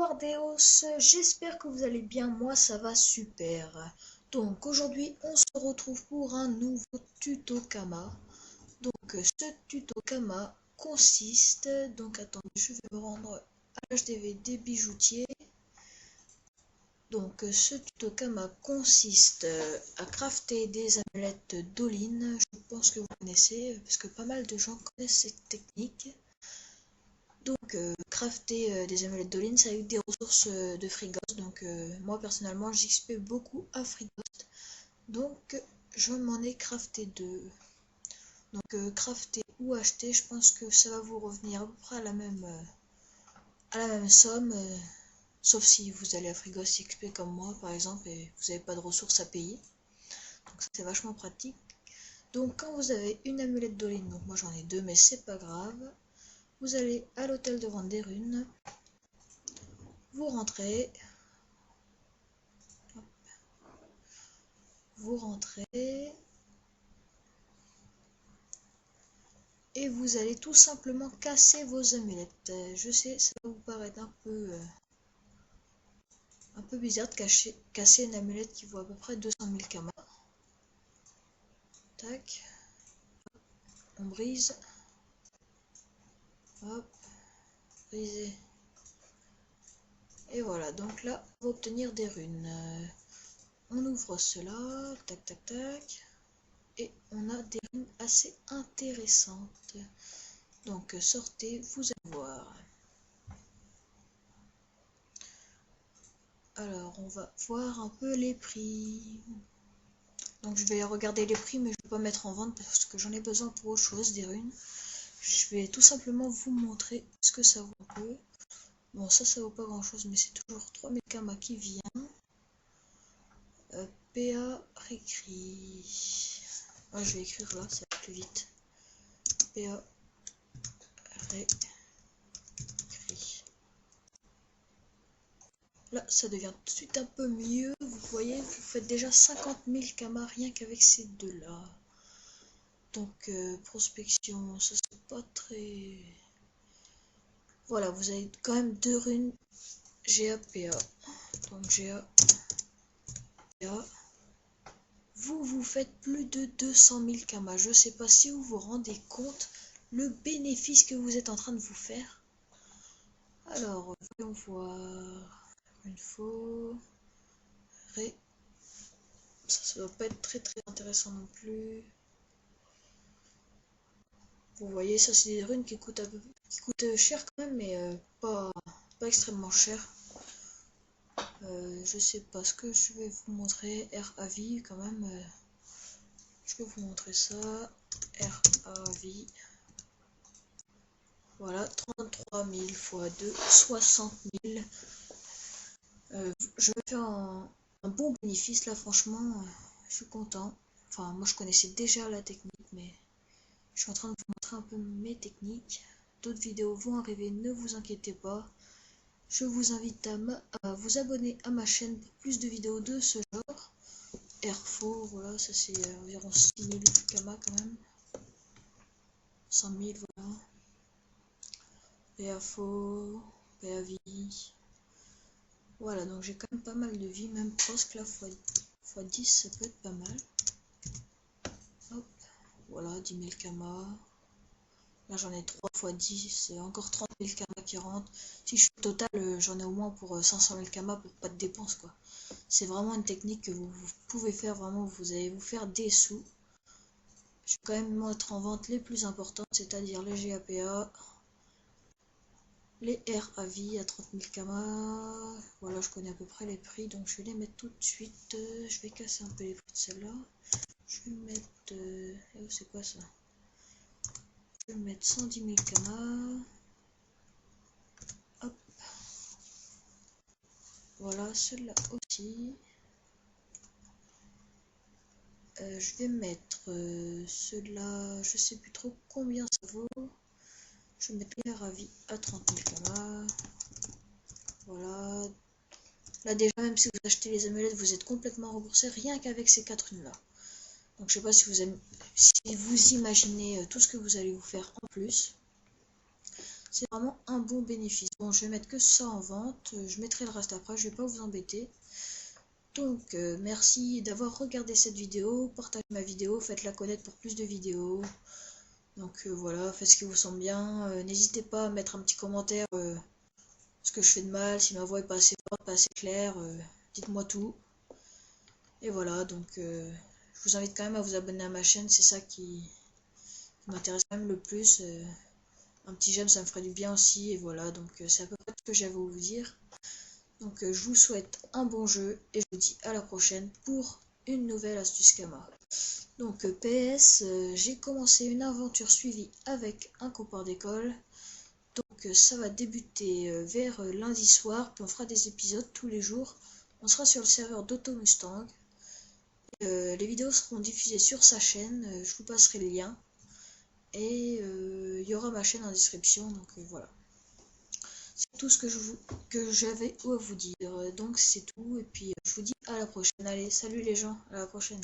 Wardéos, j'espère que vous allez bien, moi ça va super. Donc aujourd'hui on se retrouve pour un nouveau tuto Kama. Donc ce tuto Kama consiste, donc attendez, je vais me rendre à l'HDV des bijoutiers. Donc ce tuto Kama consiste à crafter des amulettes d'Olin. Je pense que vous connaissez, parce que pas mal de gens connaissent cette technique. Donc crafter des amulettes d'Olin, ça a eu des ressources de Free-Ghost. Donc moi personnellement j'XP beaucoup à Free-Ghost. Donc je m'en ai crafté deux. Donc crafter ou acheter, je pense que ça va vous revenir à peu près à la même somme. Sauf si vous allez à Free-Ghost XP comme moi par exemple et vous n'avez pas de ressources à payer. Donc c'est vachement pratique. Donc quand vous avez une amulette d'Olin, donc moi j'en ai deux mais c'est pas grave. Vous allez à l'hôtel de vente des runes, vous rentrez, et vous allez tout simplement casser vos amulettes. Je sais, ça va vous paraître un peu bizarre de casser une amulette qui vaut à peu près 200 000 kamas. Tac, on brise, hop, briser. Et voilà, donc là, on va obtenir des runes. On ouvre cela, tac, tac, tac. Et on a des runes assez intéressantes. Donc sortez, vous allez voir. Alors, on va voir un peu les prix. Donc je vais regarder les prix, mais je ne vais pas mettre en vente parce que j'en ai besoin pour autre chose, des runes. Je vais tout simplement vous montrer ce que ça vaut un peu. Bon, ça vaut pas grand chose, mais c'est toujours 3000 kamas qui vient. PA réécrit. Ah, je vais écrire là, ça va plus vite. PA réécrit. Là, ça devient tout de suite un peu mieux. Vous voyez, vous faites déjà 50 000 kamas rien qu'avec ces deux-là. Donc, prospection, ça c'est pas très... Voilà, vous avez quand même deux runes GAPA. Donc GAPA. Vous faites plus de 200 000 kamas. Je sais pas si vous vous rendez compte le bénéfice que vous êtes en train de vous faire. Alors, voyons voir. Une fois. Ça doit pas être très intéressant non plus. Vous voyez, ça c'est des runes qui coûtent cher quand même, mais pas extrêmement cher. Je sais pas ce que je vais vous montrer. RAV quand même. Je vais vous montrer ça. RAV. Voilà, 33 000 x 2, 60 000. Je vais faire un bon bénéfice là, franchement. Je suis content. Enfin, moi je connaissais déjà la technique, mais je suis en train de vous montrer un peu mes techniques. D'autres vidéos vont arriver, ne vous inquiétez pas. Je vous invite à vous abonner à ma chaîne pour plus de vidéos de ce genre. Airfo, voilà, ça c'est environ 6000 kamas quand même. 100 000, voilà. PAFO, PAV. Voilà, donc j'ai quand même pas mal de vie, même presque la x10, ça peut être pas mal. Hop, voilà, 10 000 kamas. Là j'en ai 3 x 10, encore 30 000 kamas qui rentrent. Si je suis total, j'en ai au moins pour 500 000 kamas pour pas de dépenses quoi. C'est vraiment une technique que vous pouvez faire, vraiment vous allez vous faire des sous. Je vais quand même mettre en vente les plus importantes, c'est-à-dire les GAPA, les RAV à 30 000 kamas. Voilà, je connais à peu près les prix, donc je vais les mettre tout de suite. Je vais casser un peu les prix de celle-là. Je vais mettre... c'est quoi ça? Je vais mettre 110 000 kamas. Hop. Voilà, celle-là aussi. Je vais mettre ceux-là, je sais plus trop combien ça vaut. Je vais mettre les ravis à 30 000 kamas. Voilà. Là déjà, même si vous achetez les amulettes, vous êtes complètement remboursé rien qu'avec ces 4 unes là. Donc je sais pas si vous imaginez tout ce que vous allez vous faire en plus. c'est vraiment un bon bénéfice. Bon, je vais mettre que ça en vente, je mettrai le reste après, je vais pas vous embêter. Donc, merci d'avoir regardé cette vidéo, partagez ma vidéo, faites-la connaître pour plus de vidéos. Donc voilà, faites ce qui vous semble bien. N'hésitez pas à mettre un petit commentaire ce que je fais de mal, si ma voix est pas assez forte, pas assez claire, dites-moi tout. Et voilà, donc je vous invite quand même à vous abonner à ma chaîne, c'est ça qui m'intéresse quand même le plus. Un petit j'aime, ça me ferait du bien aussi, et voilà, donc c'est à peu près ce que j'avais à vous dire. Donc je vous souhaite un bon jeu, et je vous dis à la prochaine pour une nouvelle astuce Kama. Donc PS, j'ai commencé une aventure suivie avec un copain d'école. Donc ça va débuter vers lundi soir, puis on fera des épisodes tous les jours. On sera sur le serveur d'Automustang. Les vidéos seront diffusées sur sa chaîne, je vous passerai le lien. Et il y aura ma chaîne en description, donc voilà. C'est tout ce que j'avais à vous dire. Donc c'est tout, et puis je vous dis à la prochaine. Allez, salut les gens, à la prochaine.